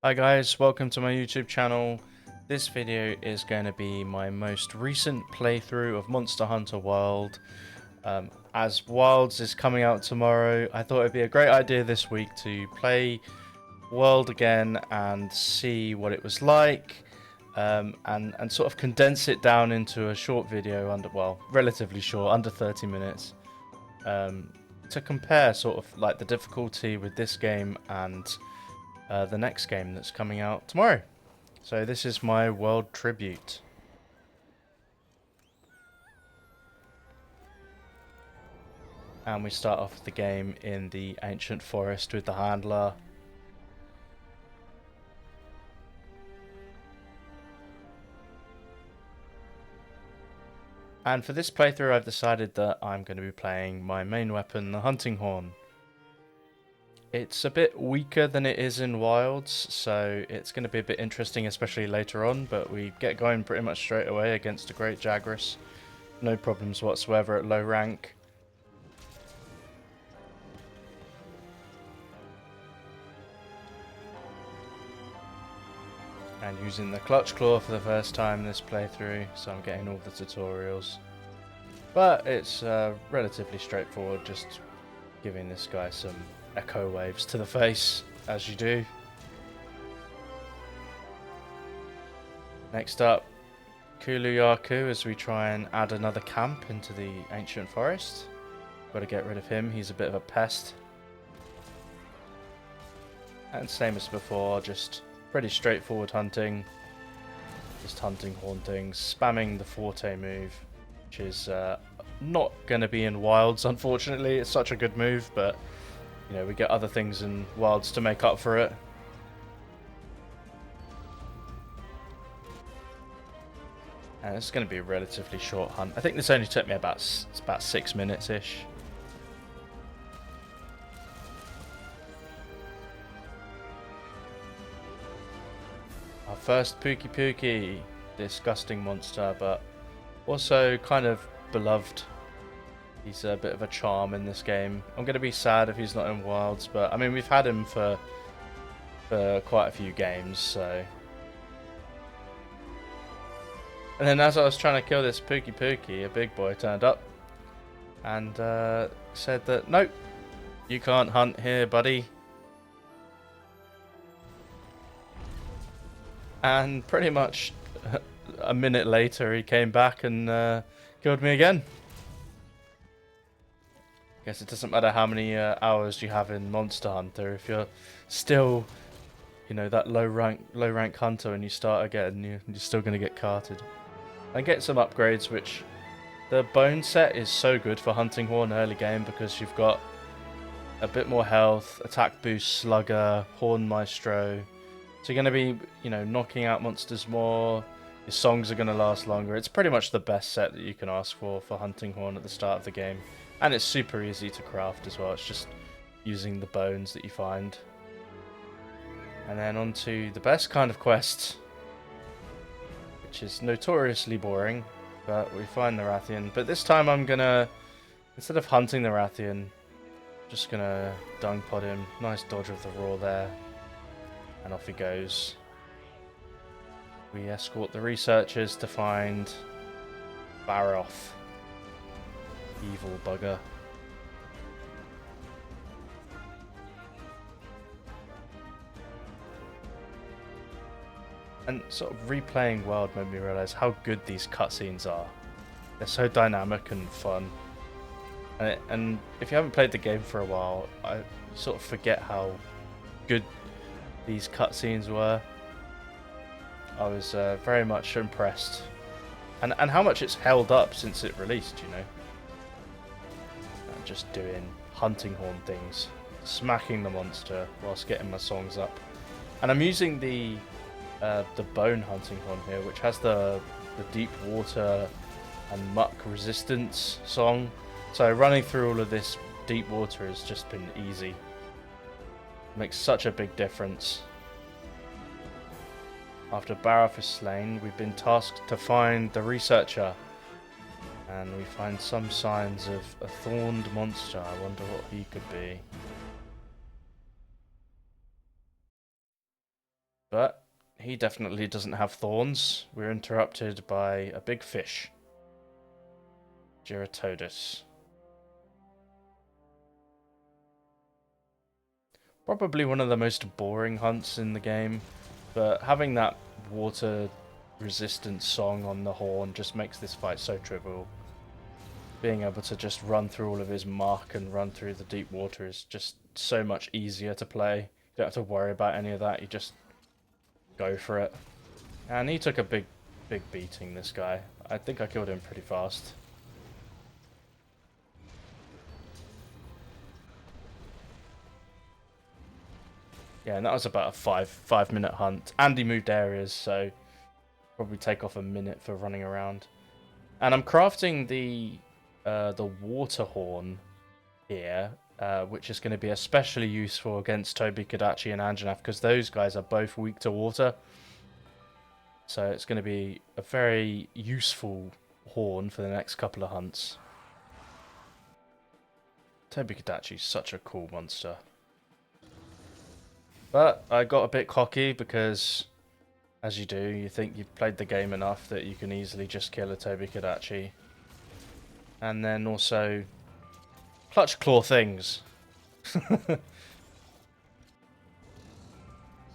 Hi guys, welcome to my YouTube channel. This video is going to be my most recent playthrough of Monster Hunter World. As Wilds is coming out tomorrow, I thought it'd be a great idea this week to play World again and see what it was like, and sort of condense it down into a short video relatively short, under 30 minutes, to compare sort of like the difficulty with this game and the next game that's coming out tomorrow. So this is my world tribute. And we start off the game in the ancient forest with the handler. And for this playthrough I've decided that I'm going to be playing my main weapon, the hunting horn. It's a bit weaker than it is in Wilds, so it's going to be a bit interesting, especially later on, but we get going pretty much straight away against a great Jagras. No problems whatsoever at low rank. And using the clutch claw for the first time this playthrough, so I'm getting all the tutorials. But it's relatively straightforward, just giving this guy some echo waves to the face, as you do. Next up, Kuluyaku, as we try and add another camp into the ancient forest. Got to get rid of him, he's a bit of a pest. And same as before, just pretty straightforward hunting. Just hunting, haunting, spamming the Forte move, which is not going to be in Wilds, unfortunately. It's such a good move, but you know, we get other things in Wilds to make up for it. And it's going to be a relatively short hunt. I think this only took me about 6 minutes-ish. Our first Pookie Pookie. Disgusting monster, but also kind of beloved. He's a bit of a charm in this game. I'm going to be sad if he's not in Wilds, but I mean, we've had him for quite a few games, so. And then as I was trying to kill this Pookie Pookie, a big boy turned up and said that, nope, you can't hunt here, buddy. And pretty much a minute later, he came back and killed me again. Guess it doesn't matter how many hours you have in Monster Hunter. If you're still, you know, that low rank hunter and you start again, you're still going to get carted. And get some upgrades, which the bone set is so good for hunting horn early game because you've got a bit more health, attack boost, slugger, horn maestro. So you're going to be, you know, knocking out monsters more. Your songs are going to last longer. It's pretty much the best set that you can ask for hunting horn at the start of the game. And it's super easy to craft as well. It's just using the bones that you find. And then on to the best kind of quest, which is notoriously boring, but we find the Rathian. But this time I'm gonna, instead of hunting the Rathian, just gonna dung pod him. Nice dodge of the roar there. And off he goes. We escort the researchers to find Baroth. Evil bugger. And sort of replaying World made me realise how good these cutscenes are. They're so dynamic and fun. And if you haven't played the game for a while, I sort of forget how good these cutscenes were. I was very much impressed. And how much it's held up since it released, you know. Just doing hunting horn things, smacking the monster whilst getting my songs up. And I'm using the bone hunting horn here, which has the deep water and muck resistance song. So running through all of this deep water has just been easy. Makes such a big difference. After Baroth is slain, we've been tasked to find the researcher. And we find some signs of a thorned monster. I wonder what he could be. But he definitely doesn't have thorns. We're interrupted by a big fish. Geratodus. Probably one of the most boring hunts in the game, but having that water resistance song on the horn just makes this fight so trivial. Being able to just run through all of his muck and run through the deep water is just so much easier to play. You don't have to worry about any of that, you just go for it. And he took a big beating, this guy. I think I killed him pretty fast. Yeah, and that was about a five-minute hunt. And he moved areas, so probably take off a minute for running around. And I'm crafting the water horn here, which is going to be especially useful against Toby, Kadachi, and Anjanath, because those guys are both weak to water. So it's going to be a very useful horn for the next couple of hunts. Toby Kadachi's such a cool monster. But I got a bit cocky because, as you do, you think you've played the game enough that you can easily just kill a Toby Kadachi. And then also clutch claw things.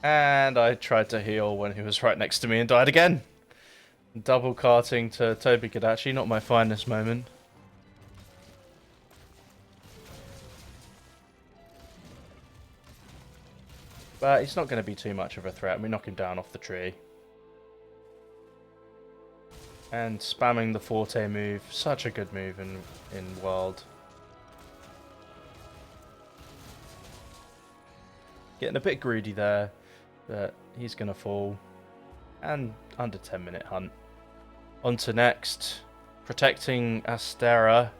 And I tried to heal when he was right next to me and died again. Double carting to Toby Kadachi, not my finest moment. But he's not going to be too much of a threat. We knock him down off the tree. And spamming the Forte move. Such a good move in World. Getting a bit greedy there. But he's going to fall. And under 10-minute hunt. On to next. Protecting Astera.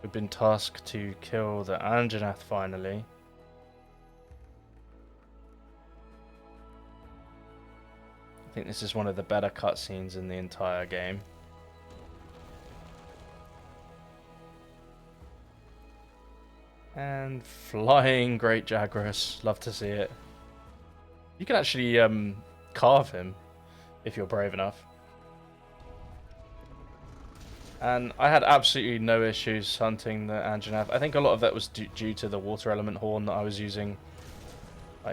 We've been tasked to kill the Anjanath finally. I think this is one of the better cutscenes in the entire game. And flying Great Jagras. Love to see it. You can actually carve him if you're brave enough. And I had absolutely no issues hunting the Anjanath. I think a lot of that was due to the water element horn that I was using.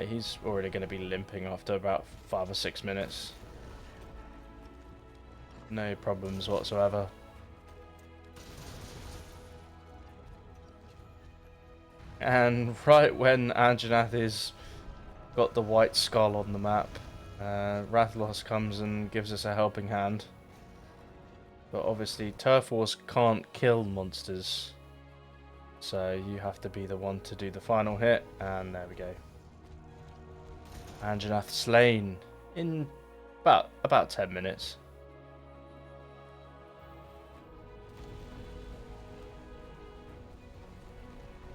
He's already going to be limping after about 5 or 6 minutes. No problems whatsoever. And right when Anjanath is got the white skull on the map, Rathalos comes and gives us a helping hand. But obviously Turf Wars can't kill monsters, so you have to be the one to do the final hit, and there we go. Anjanath slain in about 10 minutes.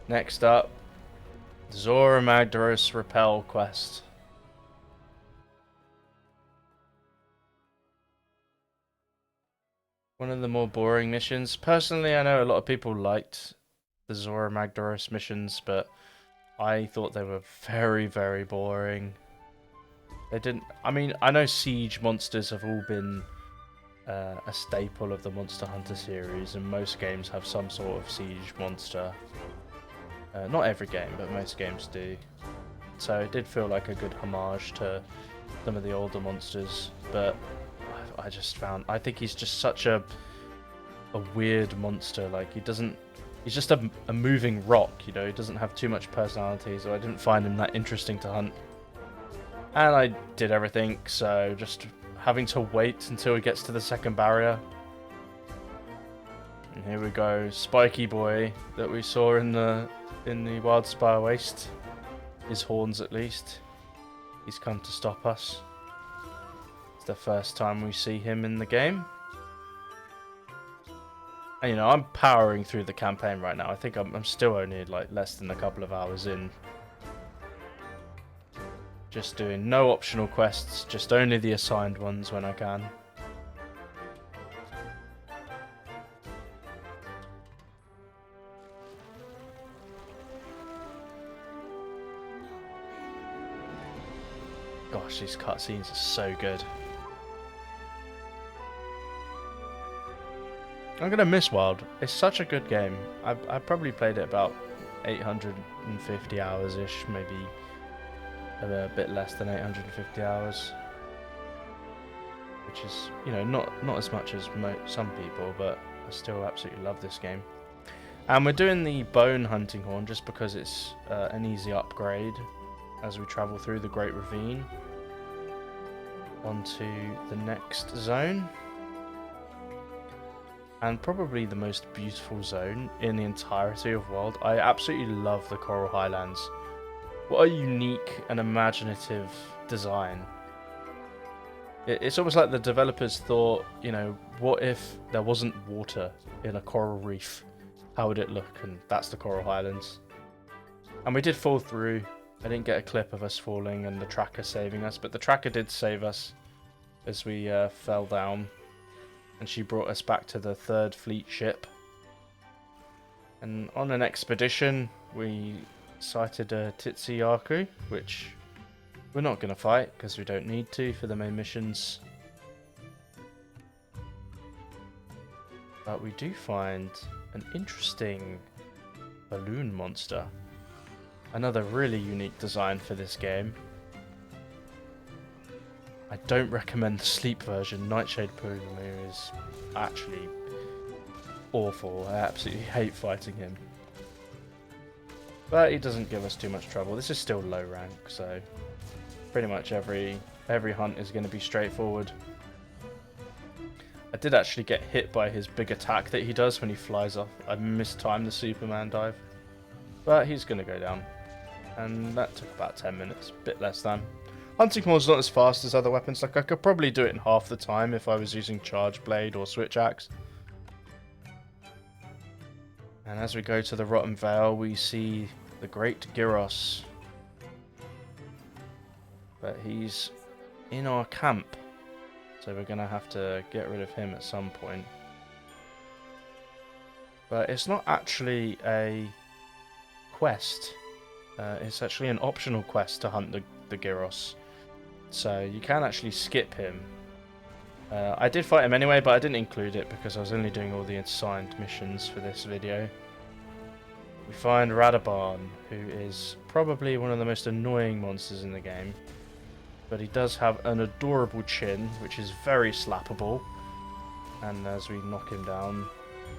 Next up, Zora Magdaros Repel quest. One of the more boring missions. Personally, I know a lot of people liked the Zora Magdaros missions, but I thought they were very, very boring. They didn't... I mean, I know siege monsters have all been a staple of the Monster Hunter series, and most games have some sort of siege monster. Not every game, but most games do. So it did feel like a good homage to some of the older monsters, but I just found... I think he's just such a weird monster. Like, he doesn't... He's just a moving rock, you know? He doesn't have too much personality, so I didn't find him that interesting to hunt. And I did everything, so just having to wait until he gets to the second barrier. And here we go, Spiky Boy that we saw in the Wildspire Waste. His horns, at least. He's come to stop us. It's the first time we see him in the game. And, you know, I'm powering through the campaign right now. I think I'm still only like less than a couple of hours in. Just doing no optional quests, just only the assigned ones when I can. Gosh, gosh, these cutscenes are so good. I'm gonna miss Wild. It's such a good game. I probably played it about 850 hours-ish, maybe a bit less than 850 hours. Which is, you know, not as much as some people, but I still absolutely love this game. And we're doing the bone hunting horn just because it's an easy upgrade as we travel through the Great Ravine onto the next zone. And probably the most beautiful zone in the entirety of World. I absolutely love the Coral Highlands. What a unique and imaginative design. It's almost like the developers thought, you know, what if there wasn't water in a coral reef? How would it look? And that's the Coral Highlands. And we did fall through. I didn't get a clip of us falling and the tracker saving us, but the tracker did save us as we fell down. And she brought us back to the 3rd Fleet ship. And on an expedition, we sighted a Titsuyaku, which we're not going to fight because we don't need to for the main missions. But we do find an interesting balloon monster. Another really unique design for this game. I don't recommend the sleep version. Nightshade Pulamu is actually awful. I absolutely hate fighting him. But he doesn't give us too much trouble. This is still low rank, so pretty much every hunt is going to be straightforward. I did actually get hit by his big attack that he does when he flies off. I mistimed the Superman dive. But he's going to go down. And that took about 10 minutes, a bit less than. Hunting Horn's not as fast as other weapons. Like, I could probably do it in half the time if I was using Charge Blade or Switch Axe. And as we go to the Rotten Vale, we see the Great Gyros. But he's in our camp. So we're going to have to get rid of him at some point. But it's not actually a quest. It's actually an optional quest to hunt the Gyros. So you can actually skip him. I did fight him anyway, but I didn't include it because I was only doing all the assigned missions for this video. We find Radabarn, who is probably one of the most annoying monsters in the game. But he does have an adorable chin, which is very slappable. And as we knock him down,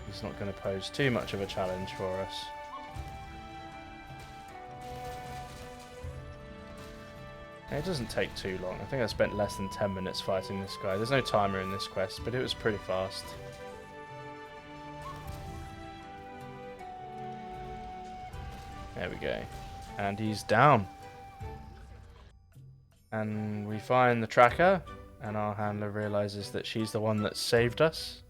he's not going to pose too much of a challenge for us. It doesn't take too long. I think I spent less than 10 minutes fighting this guy. There's no timer in this quest, but it was pretty fast. There we go. And he's down. And we find the tracker, and our handler realizes that she's the one that saved us.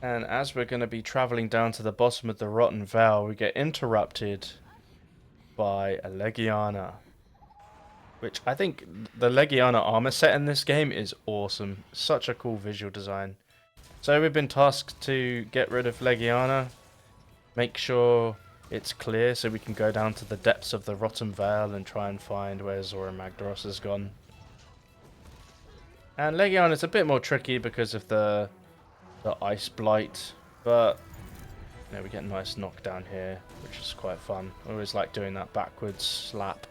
And as we're going to be traveling down to the bottom of the Rotten Vale, we get interrupted by a Legiana. Which I think the Legiana armor set in this game is awesome. Such a cool visual design. So we've been tasked to get rid of Legiana. Make sure it's clear so we can go down to the depths of the Rotten Vale and try and find where Zora Magdaros has gone. And Legiana's a bit more tricky because of the ice blight, but you know, we get a nice knockdown here, which is quite fun. I always like doing that backwards slap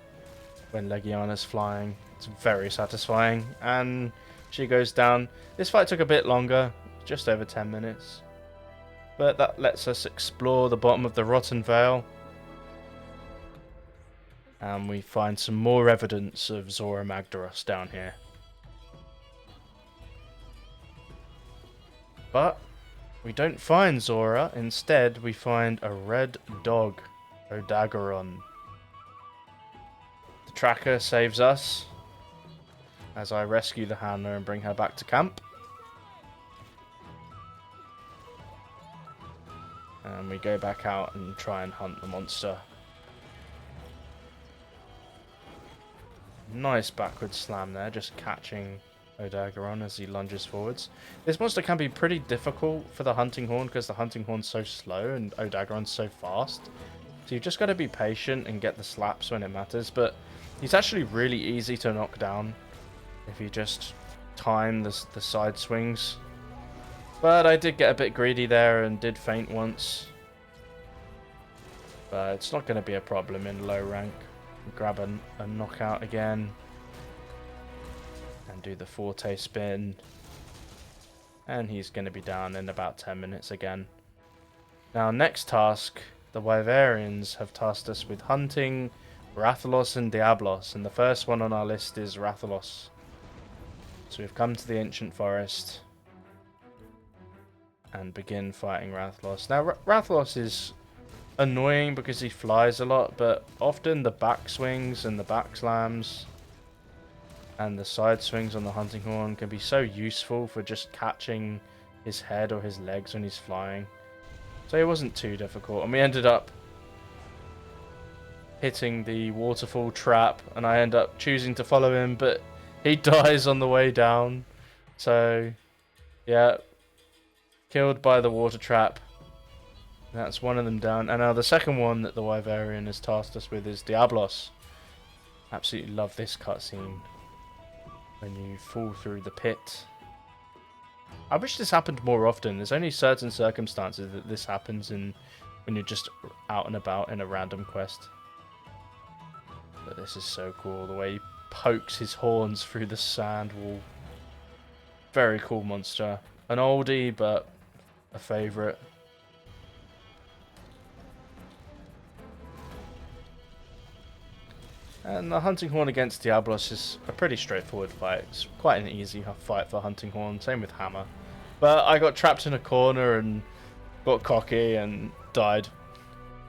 when Legiana's flying. It's very satisfying, and she goes down. This fight took a bit longer, just over 10 minutes, but that lets us explore the bottom of the Rotten Vale, and we find some more evidence of Zora Magdaros down here. But we don't find Zora. Instead, we find a red dog, Odagaron. The tracker saves us as I rescue the handler and bring her back to camp. And we go back out and try and hunt the monster. Nice backward slam there, just catching Odageron as he lunges forwards. This monster can be pretty difficult for the Hunting Horn because the Hunting Horn's so slow and Odageron's so fast. So you've just got to be patient and get the slaps when it matters. But he's actually really easy to knock down if you just time the side swings. But I did get a bit greedy there and did faint once. But it's not going to be a problem in low rank. Grab a knockout again. And do the forte spin. And he's going to be down in about 10 minutes again. Now, next task, the Wyverians have tasked us with hunting Rathalos and Diablos. And the first one on our list is Rathalos. So we've come to the ancient forest. And begin fighting Rathalos. Now, Rathalos is annoying because he flies a lot, but often the back swings and the back slams and the side swings on the Hunting Horn can be so useful for just catching his head or his legs when he's flying. So it wasn't too difficult, and we ended up hitting the waterfall trap, and I end up choosing to follow him, but he dies on the way down. So, yeah. Killed by the water trap. That's one of them down. And now the second one that the Wyverian has tasked us with is Diablos. Absolutely love this cutscene. When you fall through the pit. I wish this happened more often. There's only certain circumstances that this happens in when you're just out and about in a random quest. But this is so cool. The way he pokes his horns through the sand wall. Very cool monster. An oldie, but a favourite. And the Hunting Horn against Diablos is a pretty straightforward fight. It's quite an easy fight for Hunting Horn, same with Hammer. But I got trapped in a corner and got cocky and died.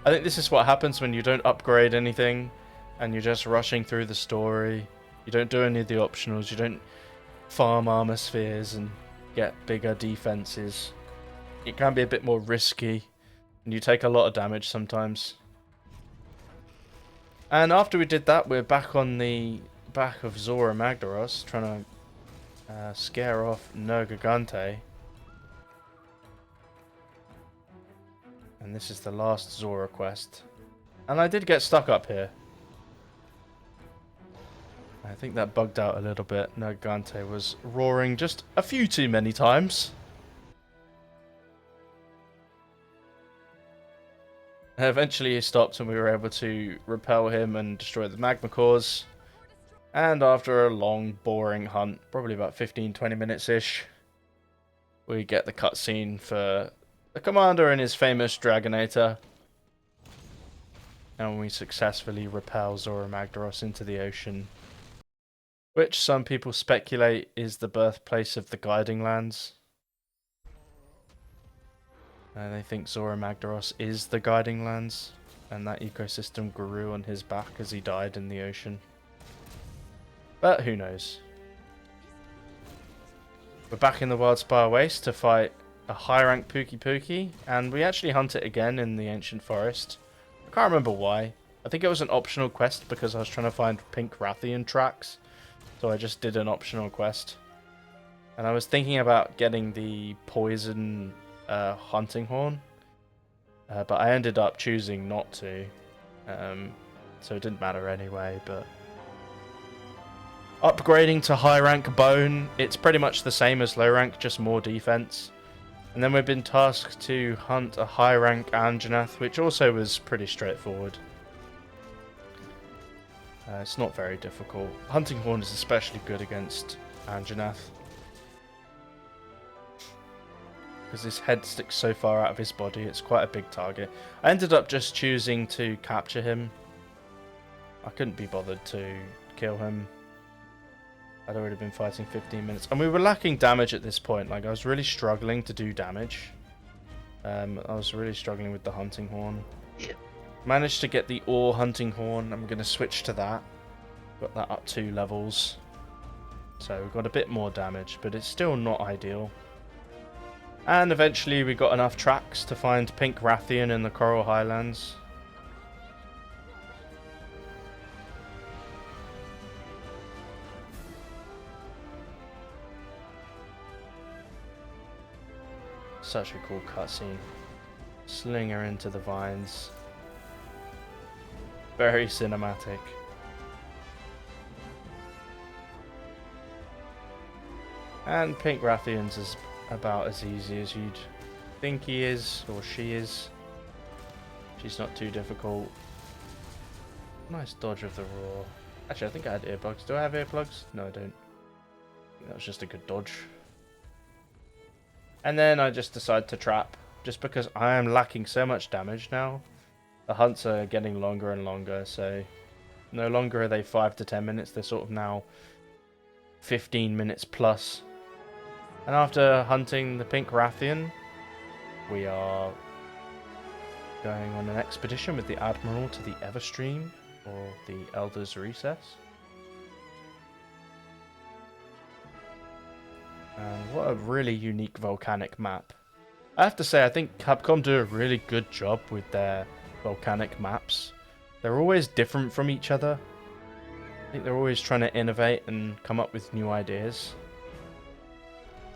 I think this is what happens when you don't upgrade anything and you're just rushing through the story. You don't do any of the optionals, you don't farm armor spheres and get bigger defenses. It can be a bit more risky, and you take a lot of damage sometimes. And after we did that, we're back on the back of Zora Magdaros, trying to scare off Nergigante. And this is the last Zora quest. And I did get stuck up here. I think that bugged out a little bit. Nergigante was roaring just a few too many times. Eventually he stopped and we were able to repel him and destroy the magma cores. And after a long, boring hunt, probably about 15-20 minutes-ish, we get the cutscene for the commander and his famous Dragonator. And we successfully repel Zora Magdaros into the ocean. Which some people speculate is the birthplace of the Guiding Lands. They think Zora Magdaros is the Guiding Lands, and that ecosystem grew on his back as he died in the ocean. But who knows? We're back in the Wildspire Waste to fight a high rank Pookie Pookie, and we actually hunt it again in the Ancient Forest. I can't remember why. I think it was an optional quest because I was trying to find pink Rathian tracks, so I just did an optional quest. And I was thinking about getting the poison Hunting Horn, but I ended up choosing not to, so it didn't matter anyway. But upgrading to high rank Bone, it's pretty much the same as low rank, just more defense. And then we've been tasked to hunt a high rank Anjanath, which also was pretty straightforward. It's not very difficult. Hunting Horn is especially good against Anjanath, because his head sticks so far out of his body, it's quite a big target. I ended up just choosing to capture him. I couldn't be bothered to kill him. I'd already been fighting 15 minutes. And we were lacking damage at this point. Like, I was really struggling to do damage. I was really struggling with the Hunting Horn. Managed to get the Ore Hunting Horn. I'm going to switch to that. Got that up 2 levels. So we've got a bit more damage, but it's still not ideal. And eventually we got enough tracks to find Pink Rathian in the Coral Highlands. such a cool cutscene. Sling her into the vines. Very cinematic. And Pink Rathian's is about as easy as you'd think he is, or she is. She's not too difficult. Nice dodge of the roar. Actually, I think I had earplugs. Do I have earplugs? No, I don't. That was just a good dodge. And then I just decide to trap, just because I am lacking so much damage now. The hunts are getting longer and longer, so no longer are they 5 to 10 minutes. They're sort of now 15 minutes plus. And after hunting the Pink Rathian, we are going on an expedition with the Admiral to the Everstream, or the Elder's Recess. And what a really unique volcanic map. I have to say, I think Capcom do a really good job with their volcanic maps. They're always different from each other. I think they're always trying to innovate and come up with new ideas.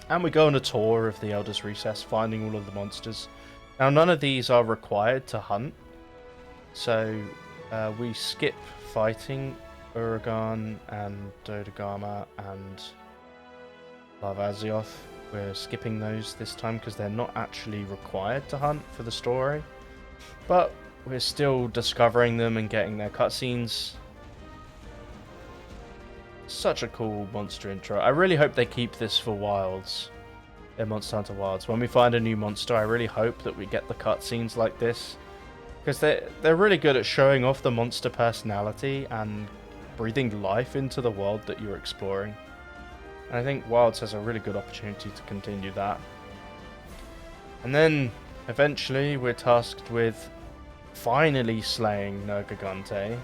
And we go on a tour of the Elder's Recess, finding all of the monsters. Now, none of these are required to hunt, so we skip fighting Uragan and Dodogama and Lavazioth. We're skipping those this time because they're not actually required to hunt for the story. But we're still discovering them and getting their cutscenes. Such a cool monster intro. I really hope they keep this for Wilds. In Monster Hunter Wilds. When we find a new monster, I really hope that we get the cutscenes like this. Because they're really good at showing off the monster personality and breathing life into the world that you're exploring. And I think Wilds has a really good opportunity to continue that. And then, eventually, we're tasked with finally slaying Nergigante.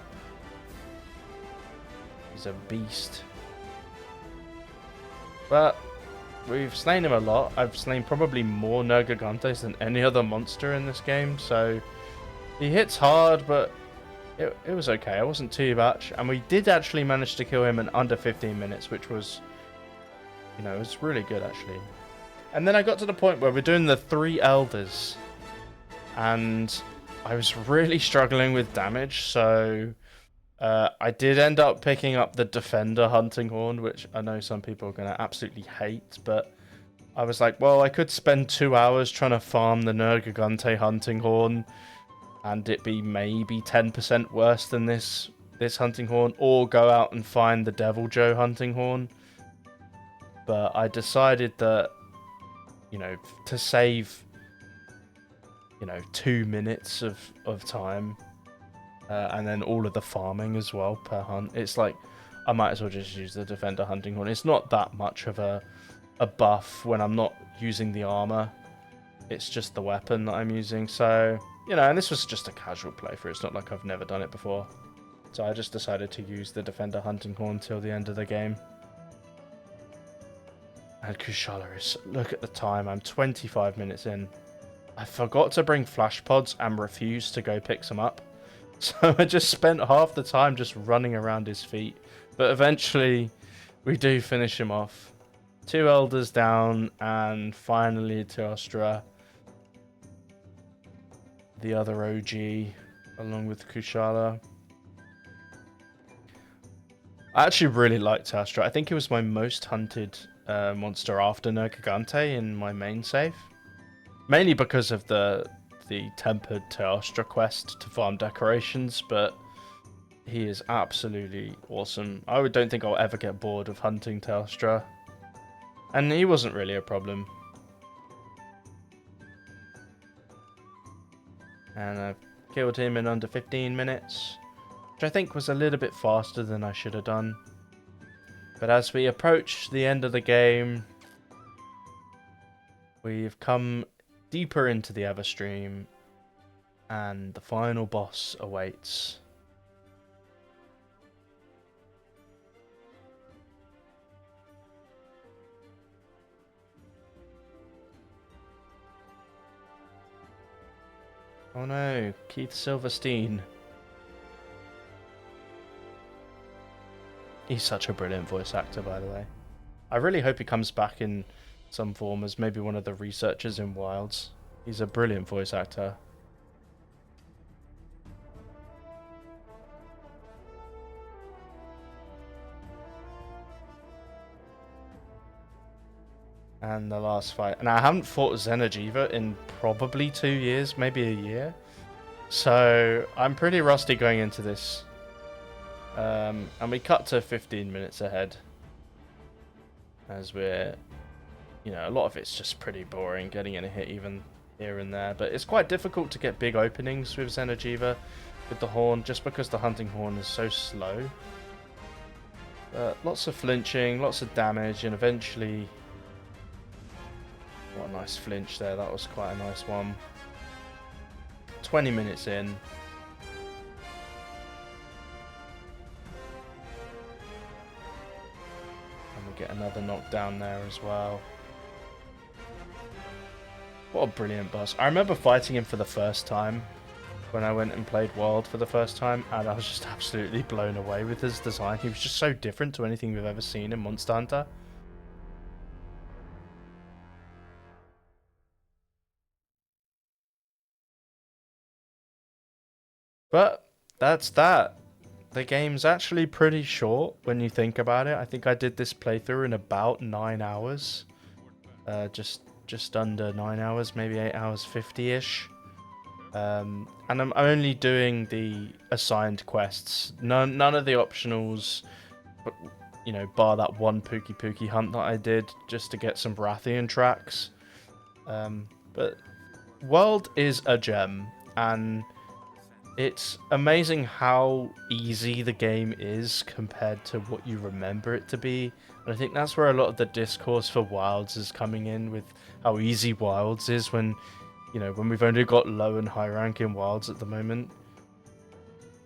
He's a beast. But we've slain him a lot. I've slain probably more Nergigantes than any other monster in this game, so he hits hard, but it was okay. It wasn't too much, and we did actually manage to kill him in under 15 minutes, which was, you know, it was really good actually. And then I got to the point where we're doing the 3 elders, and I was really struggling with damage, so I did end up picking up the Defender Hunting Horn, which I know some people are going to absolutely hate, but I was like, well, I could spend 2 hours trying to farm the Nergigante Hunting Horn, and it be maybe 10% worse than this Hunting Horn, or go out and find the Devil Joe Hunting Horn. But I decided that, you know, to save, you know, 2 minutes of time, and then all of the farming as well per hunt. It's like, I might as well just use the Defender Hunting Horn. It's not that much of a buff when I'm not using the armor. It's just the weapon that I'm using. So, you know, and this was just a casual playthrough. It's not like I've never done it before. So I just decided to use the Defender Hunting Horn till the end of the game. And Kushala is... Look at the time. I'm 25 minutes in. I forgot to bring flash pods and refused to go pick some up. So I just spent half the time just running around his feet. But eventually, we do finish him off. 2 elders down, and finally Teostra, the other OG, along with Kushala. I actually really liked Teostra. I think it was my most hunted monster after Nergigante in my main save. Mainly because of the Tempered Teostra quest to farm decorations, but he is absolutely awesome. I don't think I'll ever get bored of hunting Teostra. And he wasn't really a problem. And I've killed him in under 15 minutes, which I think was a little bit faster than I should have done. But as we approach the end of the game, we've come deeper into the Everstream, and the final boss awaits. Oh no, Keith Silverstein. He's such a brilliant voice actor, by the way. I really hope he comes back in some form as maybe one of the researchers in Wilds. He's a brilliant voice actor. And the last fight. And I haven't fought xeno'jiva in probably 2 years, maybe a year. So I'm pretty rusty going into this. And we cut to 15 minutes ahead. As we're, you know, a lot of it's just pretty boring, getting in a hit even here and there. But it's quite difficult to get big openings with xeno'jiva with the horn, just because the hunting horn is so slow. Lots of flinching, lots of damage, and eventually... What a nice flinch there, that was quite a nice one. 20 minutes in. And we get another knockdown there as well. What a brilliant boss. I remember fighting him for the first time when I went and played Wild for the first time, and I was just absolutely blown away with his design. He was just so different to anything we've ever seen in Monster Hunter. But that's that. The game's actually pretty short when you think about it. I think I did this playthrough in about 9 hours. Just under 9 hours, maybe 8 hours 50-ish. And I'm only doing the assigned quests. None of the optionals, you know, bar that one Pookie hunt that I did just to get some Rathian tracks. But World is a gem, and it's amazing how easy the game is compared to what you remember it to be. And I think that's where a lot of the discourse for Wilds is coming in, with how easy Wilds is when, you know, when we've only got low and high rank in Wilds at the moment.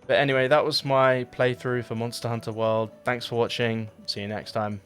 But anyway, that was my playthrough for Monster Hunter World. Thanks for watching. See you next time.